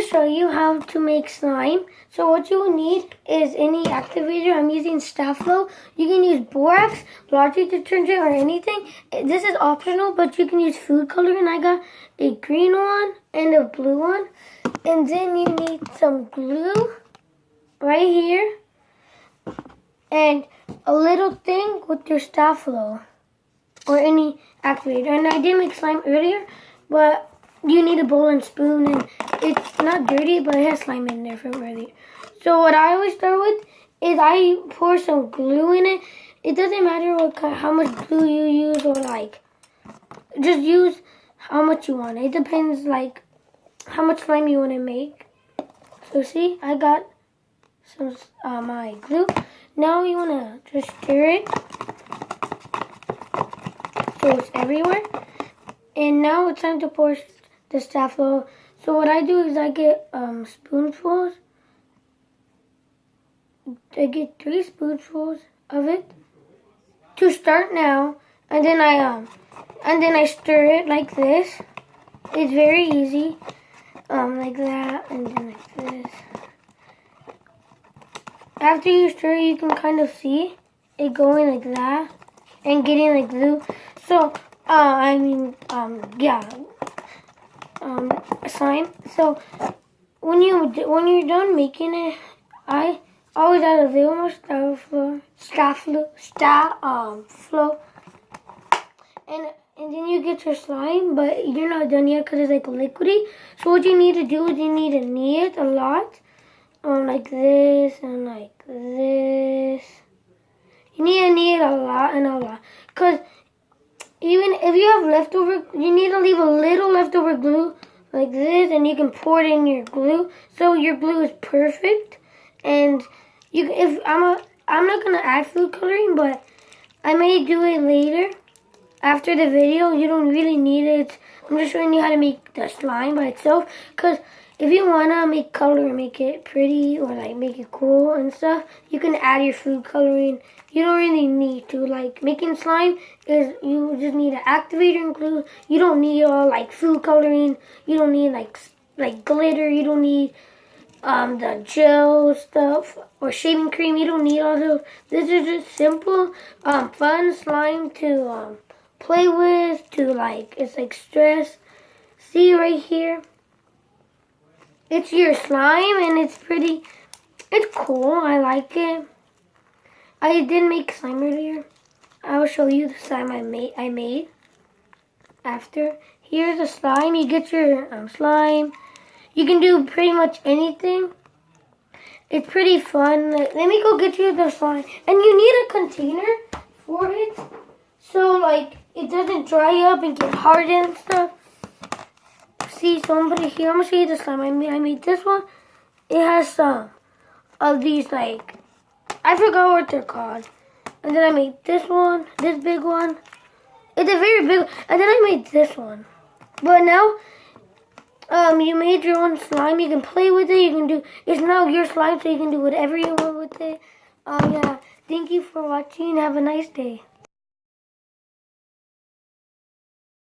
show you how to make slime. So what you will need is any activator. I'm using Staflo. You can use borax, laundry detergent, or anything. This is optional, but you can use food coloring. I got a green one and a blue one. And then you need some glue right here. And a little thing with your Staflo or any activator. And I did make slime earlier, but you need a bowl and spoon, and it's not dirty, but it has slime in there from earlier. So what I always start with is I pour some glue in it. It doesn't matter how much glue you use, or just use how much you want. It depends how much slime you want to make. So see, I got some my glue. Now you want to just stir it so it's everywhere. And now it's time to pour the Staflo. So what I do is I get spoonfuls. I get 3 spoonfuls of it to start now, and then I stir it like this. It's very easy, like that, and then like this. After you stir it, you can kind of see it going like that and getting like glue. So slime. So when you're done making it, I always add a little more Staflo, and then you get your slime. But you're not done yet because it's like liquidy. So what you need to do is you need to knead it a lot, like this and like this. You need to knead it a lot and a lot, because even if you have leftover, you need to leave a little leftover glue like this, and you can pour it in your glue, so your glue is perfect. And I'm not gonna add food coloring, but I may do it later after the video. You don't really need it. I'm just showing you how to make the slime by itself, because if you wanna make color, make it pretty, or make it cool and stuff, you can add your food coloring. You don't really need to. Making slime is, you just need an activator and glue. You don't need all food coloring. You don't need like glitter. You don't need the gel stuff or shaving cream. You don't need all those. This is just simple, fun slime to play with. It's like stress. See right here? It's your slime, and it's pretty. It's cool. I like it. I did make slime earlier. I will show you the slime I made after. Here's the slime. You get your slime. You can do pretty much anything. It's pretty fun. Let me go get you the slime. And you need a container for it, so it doesn't dry up and get hard and stuff. See, somebody here. I'm gonna show you the slime I made this one. It has some of these I forgot what they're called. And then I made this one, this big one. It's a very big one. And then I made this one. But now, you made your own slime. You can play with it. It's now your slime, so you can do whatever you want with it. Yeah. Thank you for watching. Have a nice day.